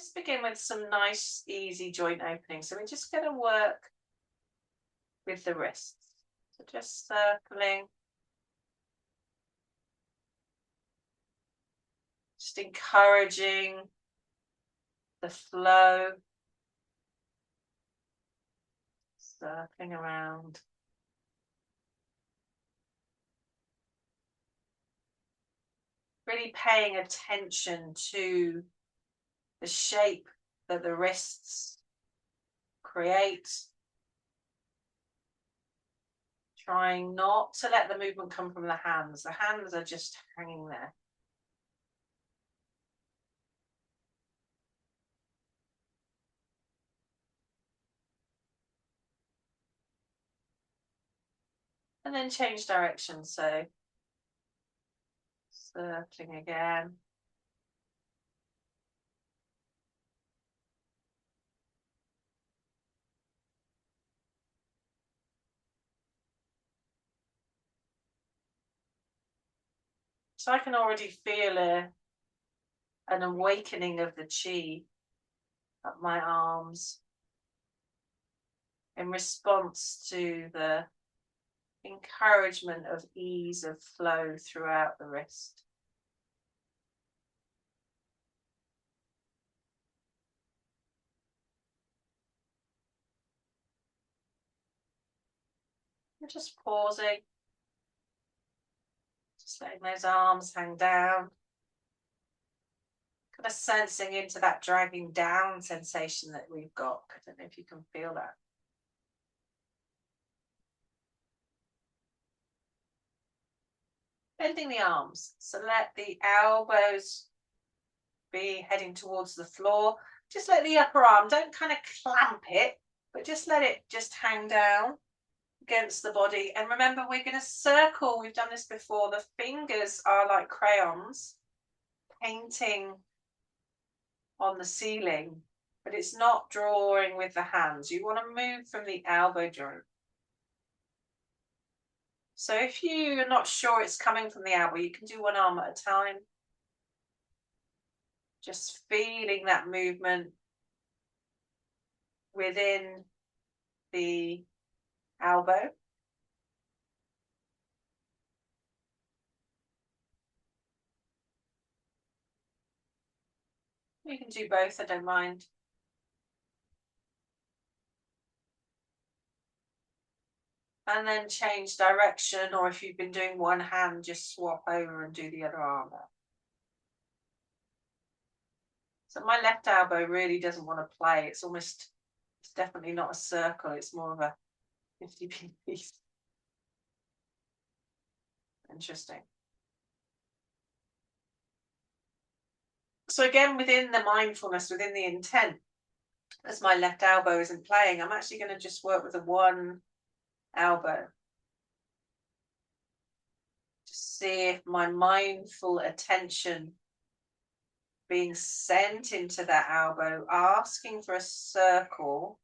just begin with some nice, easy joint opening. So we're just going to work with the wrists. So just circling. Just encouraging the flow. Circling around. Really paying attention to the shape that the wrists create. Trying not to let the movement come from the hands. The hands are just hanging there. And then change direction. So circling again. So I can already feel an awakening of the chi up my arms in response to the encouragement of ease of flow throughout the wrist. And just pausing, just letting those arms hang down. Kind of sensing into that dragging down sensation that we've got. I don't know if you can feel that. Bending the arms. So let the elbows be heading towards the floor. Just let the upper arm, don't kind of clamp it, but just let it just hang down against the body. And remember, we're going to circle. We've done this before. The fingers are like crayons painting on the ceiling, but it's not drawing with the hands. You want to move from the elbow joint. So if you're not sure it's coming from the elbow, you can do one arm at a time. Just feeling that movement within the elbow. You can do both, I don't mind. And then change direction, or if you've been doing one hand, just swap over and do the other arm. So my left elbow really doesn't want to play. It's definitely not a circle. It's more of a 50p piece. Interesting. So again, within the mindfulness, within the intent, as my left elbow isn't playing, I'm actually going to just work with the one elbow. Just see if my mindful attention being sent into that elbow, asking for a circle,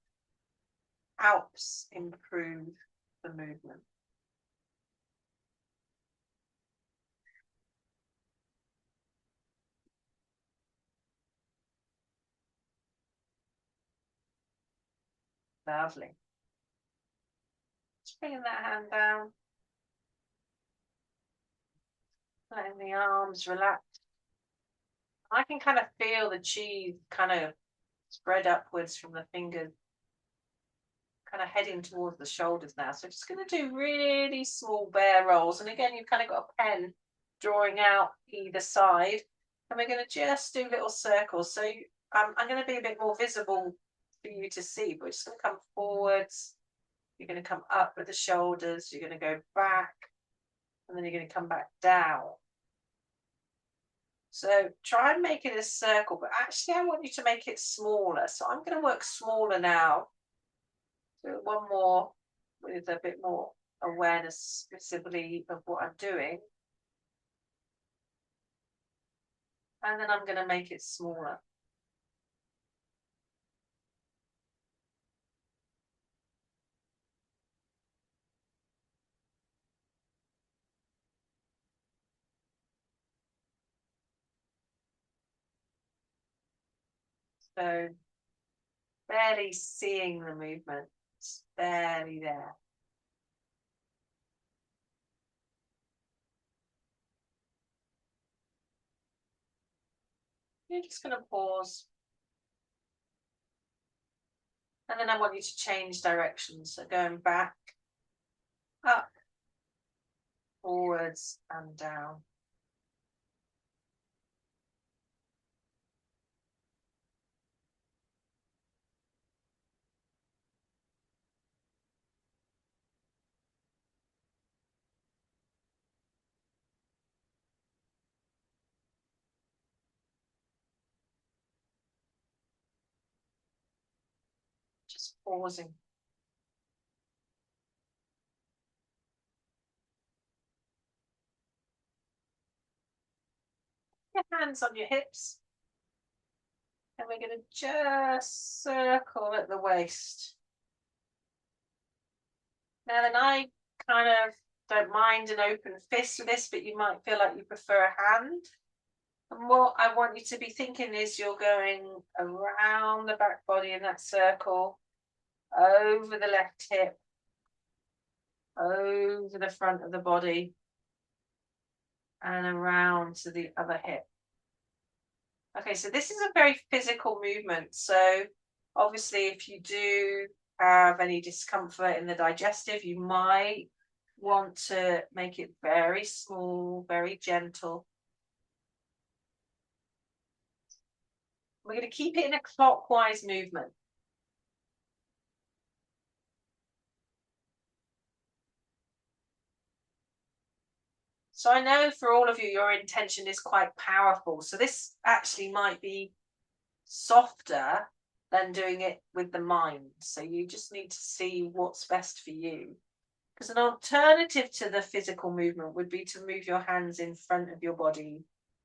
helps improve the movement. Lovely. Just bringing that hand down. Letting the arms relax. I can kind of feel the chi kind of spread upwards from the fingers, kind of heading towards the shoulders now. So just going to do really small bear rolls. And again, you've kind of got a pen drawing out either side. And we're going to just do little circles. So I'm going to be a bit more visible for you to see, but we're just going to come forwards. You're going to come up with the shoulders. You're going to go back. And then you're going to come back down. So try and make it a circle, but actually I want you to make it smaller. So I'm going to work smaller now. So one more with a bit more awareness visibly of what I'm doing. And then I'm going to make it smaller. So barely seeing the movement, it's barely there. You're just going to pause. And then I want you to change directions. So going back, up, forwards, and down. Just pausing. Your hands on your hips. And we're going to just circle at the waist. Now then, I kind of don't mind an open fist with this, but you might feel like you prefer a hand. And what I want you to be thinking is you're going around the back body in that circle, over the left hip, over the front of the body, and around to the other hip. Okay, so this is a very physical movement. So obviously, if you do have any discomfort in the digestive, you might want to make it very small, very gentle. We're going to keep it in a clockwise movement. So I know for all of you, your intention is quite powerful. So this actually might be softer than doing it with the mind. So you just need to see what's best for you. Because an alternative to the physical movement would be to move your hands in front of your body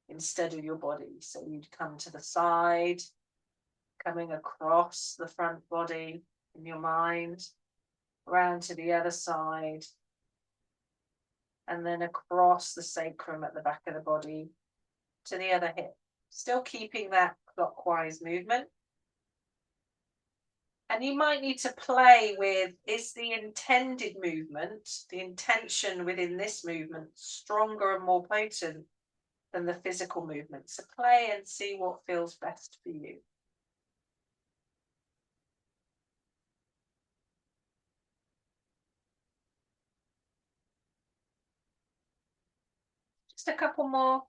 instead of your body. So you'd come to the side, coming across the front body in your mind, around to the other side, and then across the sacrum at the back of the body to the other hip. Still keeping that clockwise movement. And you might need to play with, is the intended movement, the intention within this movement, stronger and more potent than the physical movement? So play and see what feels best for you. Just a couple more.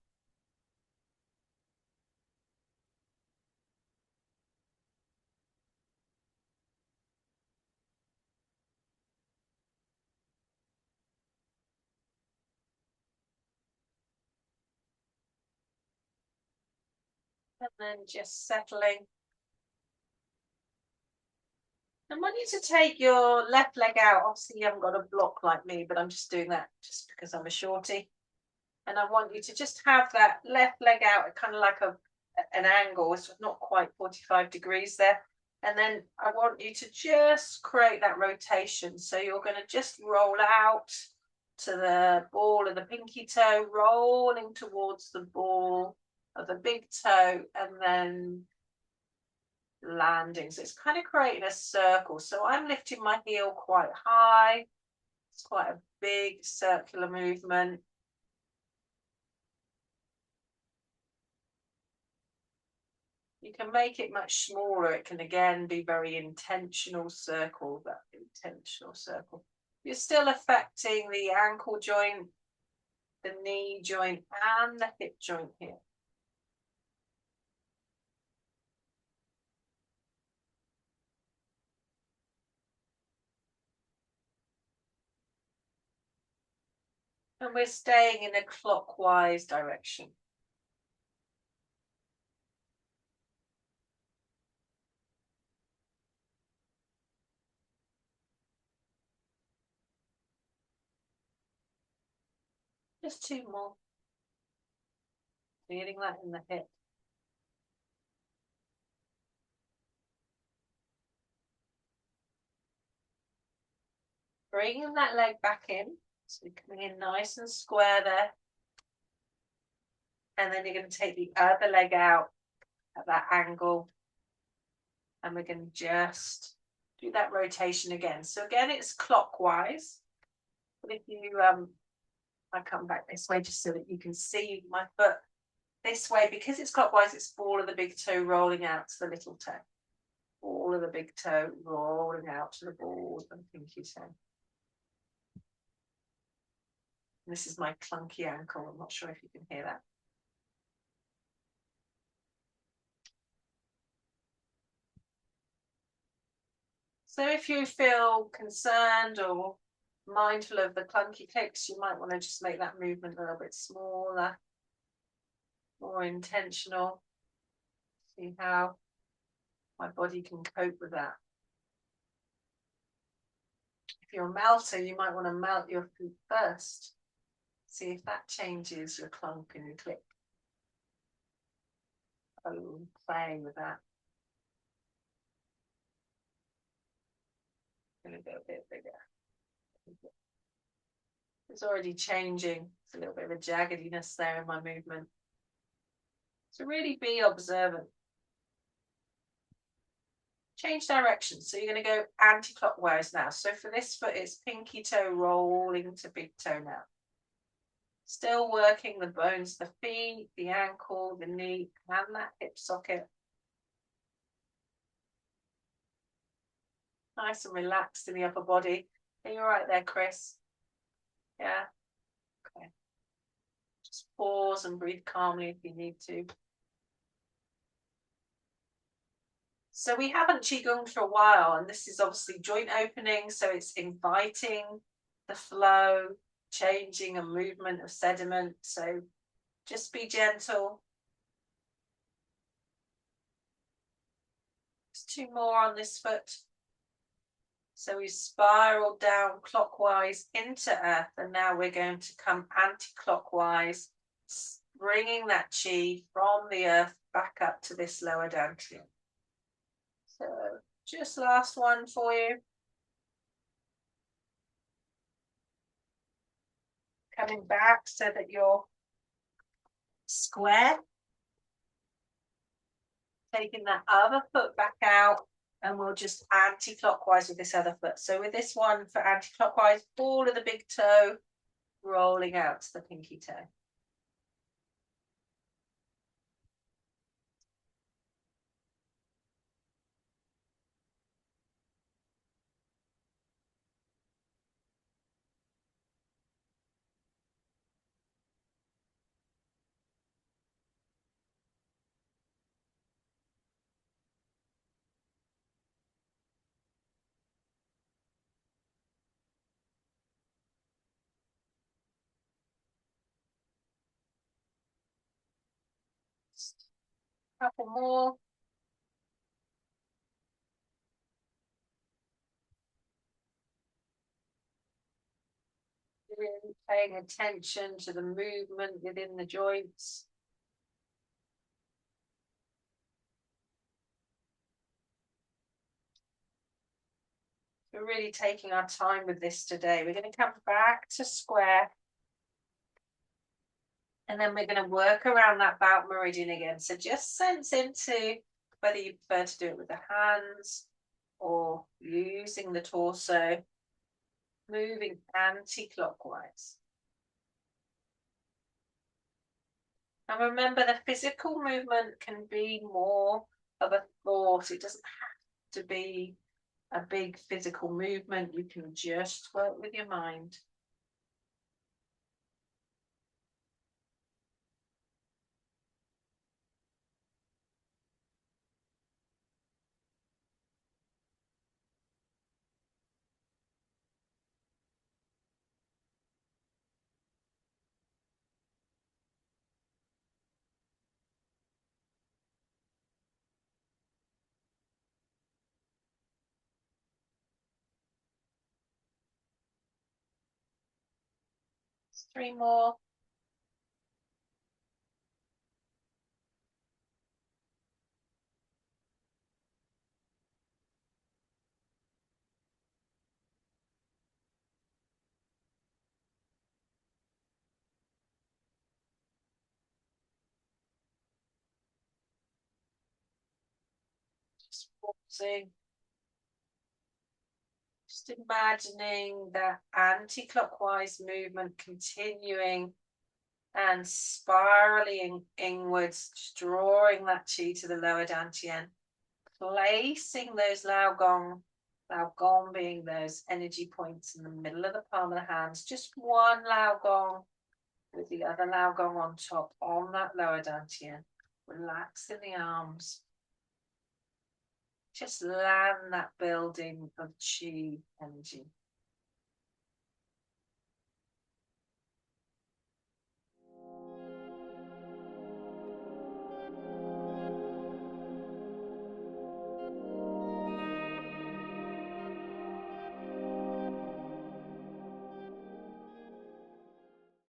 And then just settling. I want you to take your left leg out. Obviously, you haven't got a block like me, but I'm just doing that just because I'm a shorty. And I want you to just have that left leg out at kind of like an angle. It's not quite 45 degrees there. And then I want you to just create that rotation. So you're going to just roll out to the ball of the pinky toe, rolling towards the ball of the big toe, and then landing. So it's kind of creating a circle. So I'm lifting my heel quite high. It's quite a big circular movement. You can make it much smaller. It can again be very intentional circle, that intentional circle. You're still affecting the ankle joint, the knee joint, and the hip joint here. And we're staying in a clockwise direction. Just two more. Feeling that in the hip. Bringing that leg back in. So you're coming in nice and square there. And then you're going to take the other leg out at that angle. And we're going to just do that rotation again. So again, it's clockwise. But if you, I come back this way just so that you can see my foot this way. Because it's clockwise, it's all of the big toe rolling out to the little toe. All of the big toe rolling out to the ball and pinky toe. This is my clunky ankle. I'm not sure if you can hear that. So if you feel concerned or mindful of the clunky clicks, you might want to just make that movement a little bit smaller, more intentional. See how my body can cope with that. If you're a melter, you might want to melt your feet first. See if that changes your clunk and your click. Oh, playing with that. Going to go a bit bigger. It's already changing. It's a little bit of a jaggediness there in my movement. So really be observant. Change direction. So you're going to go anti-clockwise now. So for this foot, it's pinky toe rolling to big toe now. Still working the bones, the feet, the ankle, the knee, and that hip socket. Nice and relaxed in the upper body. Are you all right there, Chris? Yeah. Okay. Just pause and breathe calmly if you need to. So we haven't Qigong for a while, and this is obviously joint opening, so it's inviting the flow, changing a movement of sediment. So just be gentle. Just 2 more on this foot. So we spiral down clockwise into earth, and now we're going to come anti-clockwise, bringing that chi from the earth back up to this lower dantian. So just last one for you. Coming back so that you're square. Taking that other foot back out, and we'll just anti-clockwise with this other foot. So with this one for anti-clockwise, all of the big toe rolling out to the pinky toe. Couple more. Really paying attention to the movement within the joints. We're really taking our time with this today. We're going to come back to square. And then we're going to work around that belt meridian again. So just sense into whether you prefer to do it with the hands or using the torso, moving anti-clockwise. And remember, the physical movement can be more of a thought. It doesn't have to be a big physical movement. You can just work with your mind. Just 3 more. Just pausing. Just imagining that anti-clockwise movement continuing and spiraling inwards, just drawing that chi to the lower dantian, placing those Lao Gong being those energy points in the middle of the palm of the hands, just one Lao Gong with the other Lao Gong on top on that lower dantian, relaxing the arms. Just land that building of chi energy.